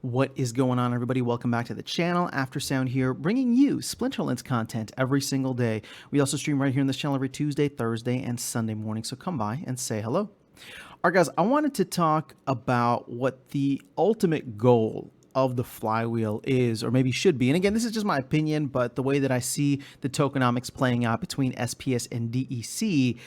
What is going on, everybody? Welcome back to the channel. Aftersound here, bringing you Splinterlands content every single day. We also stream right here in this channel every Tuesday, Thursday, and Sunday morning, so come by and say hello. All right, guys, I wanted to talk about what the ultimate goal of the flywheel is, or maybe should be. And again, this is just my opinion, but the way that I see the tokenomics playing out between SPS and DEC,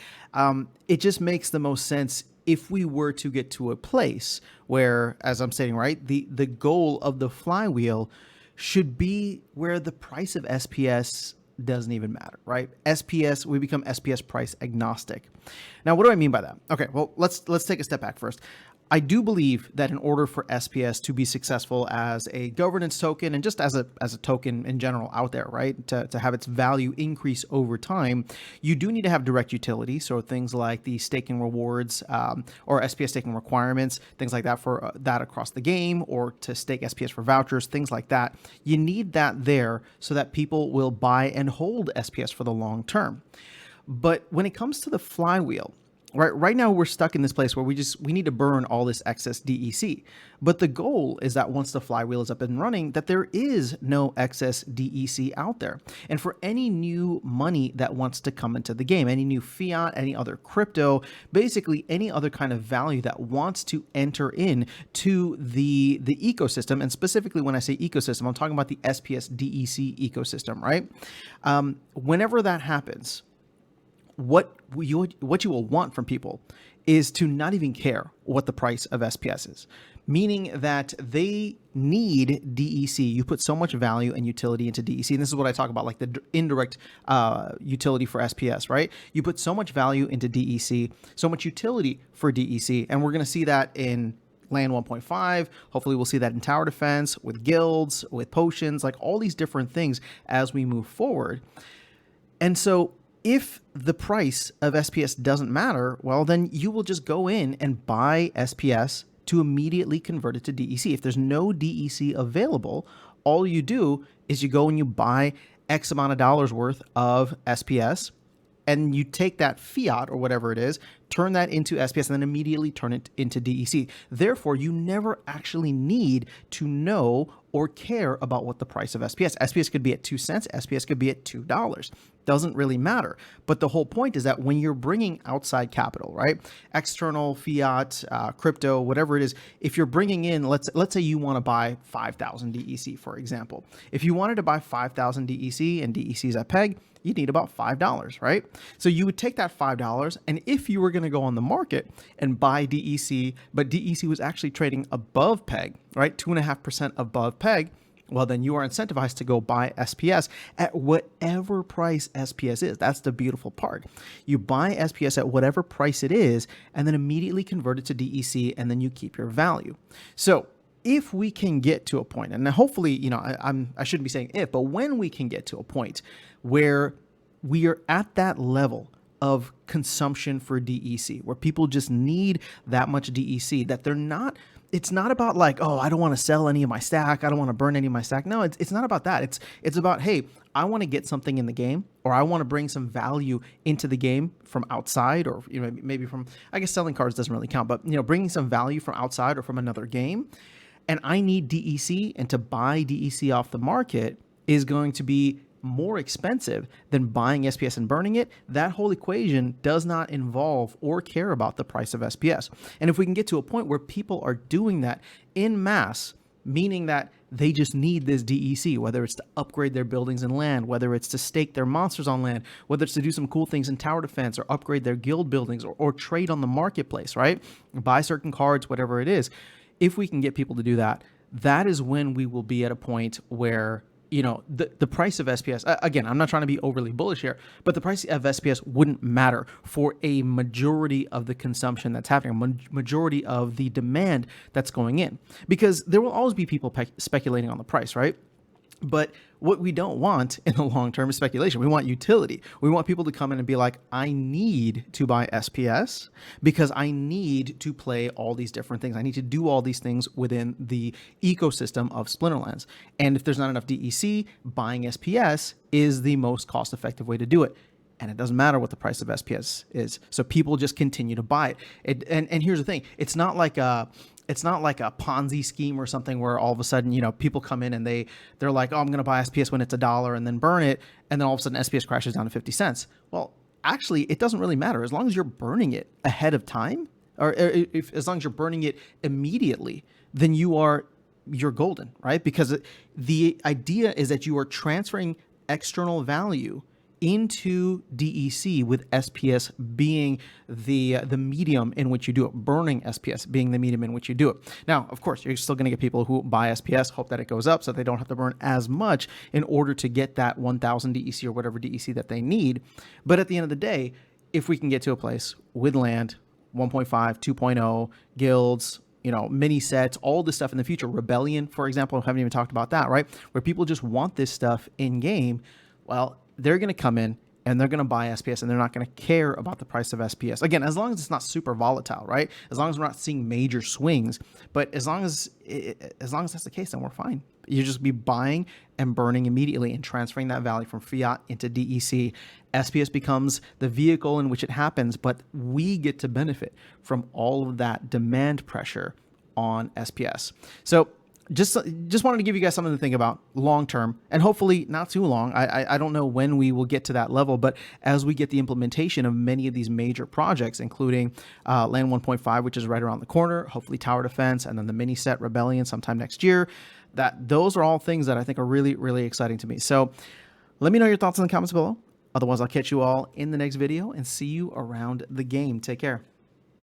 it just makes the most sense if we were to get to a place where, as I'm stating, right, the goal of the flywheel should be where the price of SPS doesn't even matter, right? SPS, we become SPS price agnostic. Now, what do I mean by that? Okay, well, let's take a step back first. I do believe that in order for SPS to be successful as a governance token and just as a token in general out there, right, to have its value increase over time, you do need to have direct utility. So things like the staking rewards or SPS staking requirements, things like that for that across the game, or to stake SPS for vouchers, things like that. You need that there so that people will buy and hold SPS for the long term. But when it comes to the flywheel, right now we're stuck in this place where we need to burn all this excess DEC. But the goal is that once the flywheel is up and running, that there is no excess DEC out there. And for any new money that wants to come into the game, any new fiat, any other crypto, basically any other kind of value that wants to enter in to the ecosystem, and specifically when I say ecosystem, I'm talking about the SPS DEC ecosystem, right? Whenever that happens, what you will want from people is to not even care what the price of SPS is, meaning that they need DEC. You put so much value and utility into DEC, and this is what I talk about, like the indirect utility for SPS, right? You put so much value into DEC, so much utility for DEC, and we're going to see that in Land 1.5. Hopefully we'll see that in tower defense, with guilds, with potions, like all these different things as we move forward. And so if the price of SPS doesn't matter, well, then you will just go in and buy SPS to immediately convert it to DEC. If there's no DEC available, all you do is you go and you buy X amount of dollars worth of SPS, and you take that fiat or whatever it is, turn that into SPS, and then immediately turn it into DEC. Therefore, you never actually need to know or care about what the price of SPS. SPS could be at 2 cents, SPS could be at $2. Doesn't really matter. But the whole point is that when you're bringing outside capital, right, external fiat, crypto, whatever it is, if you're bringing in, let's say you want to buy 5,000 DEC, for example. If you wanted to buy 5,000 DEC and DEC is at peg, you'd need about $5, right? So you would take that $5, and if you were going to go on the market and buy DEC, but DEC was actually trading above peg, right, 2.5% above peg, well, then you are incentivized to go buy SPS at whatever price SPS is. That's the beautiful part. You buy SPS at whatever price it is, and then immediately convert it to DEC, and then you keep your value. So if we can get to a point, and hopefully, you know, I shouldn't be saying if, but when we can get to a point where we are at that level of consumption for DEC, where people just need that much DEC, that they're not, it's not about like, oh, I don't want to sell any of my stack, I don't want to burn any of my stack. No, it's not about that. It's about, hey, I want to get something in the game, or I want to bring some value into the game from outside, or, you know, maybe from, I guess selling cards doesn't really count, but, you know, bringing some value from outside or from another game. And I need DEC, and to buy DEC off the market is going to be more expensive than buying SPS and burning it. That whole equation does not involve or care about the price of SPS. And if we can get to a point where people are doing that in mass, meaning that they just need this DEC, whether it's to upgrade their buildings and land, whether it's to stake their monsters on land, whether it's to do some cool things in tower defense or upgrade their guild buildings, or trade on the marketplace, right? Buy certain cards, whatever it is. If we can get people to do that, that is when we will be at a point where, you know, the price of SPS, again, I'm not trying to be overly bullish here, but the price of SPS wouldn't matter for a majority of the consumption that's happening, a majority of the demand that's going in, because there will always be people speculating on the price, right? But what we don't want in the long term is speculation. We want utility. We want people to come in and be like, I need to buy SPS because I need to play all these different things. I need to do all these things within the ecosystem of Splinterlands. And if there's not enough DEC, buying SPS is the most cost-effective way to do it. And it doesn't matter what the price of SPS is. So people just continue to buy it. And here's the thing. It's not like it's not like a Ponzi scheme or something where all of a sudden, people come in and they're like, oh, I'm going to buy SPS when it's $1 and then burn it. And then all of a sudden SPS crashes down to 50 cents. Well, actually, it doesn't really matter as long as you're burning it ahead of time, or as long as you're burning it immediately, then you're golden, right? Because the idea is that you are transferring external value into DEC, with SPS being the medium in which you do it, burning SPS being the medium in which you do it. Now, of course, you're still going to get people who buy SPS, hope that it goes up so they don't have to burn as much in order to get that 1,000 DEC or whatever DEC that they need. But at the end of the day, if we can get to a place with land, 1.5, 2.0, guilds, mini sets, all this stuff in the future, Rebellion, for example, I haven't even talked about that, right? Where people just want this stuff in game. Well, they're going to come in and they're going to buy SPS, and they're not going to care about the price of SPS. Again, as long as it's not super volatile, right? As long as we're not seeing major swings, but as long as that's the case, then we're fine. You just be buying and burning immediately and transferring that value from fiat into DEC. SPS becomes the vehicle in which it happens, but we get to benefit from all of that demand pressure on SPS. So just wanted to give you guys something to think about long term, and hopefully not too long. I don't know when we will get to that level, but as we get the implementation of many of these major projects, including Land 1.5, which is right around the corner, hopefully Tower Defense, and then the mini set Rebellion sometime next year, those are all things that I think are really, really exciting to me. So let me know your thoughts in the comments below. Otherwise, I'll catch you all in the next video and see you around the game. Take care.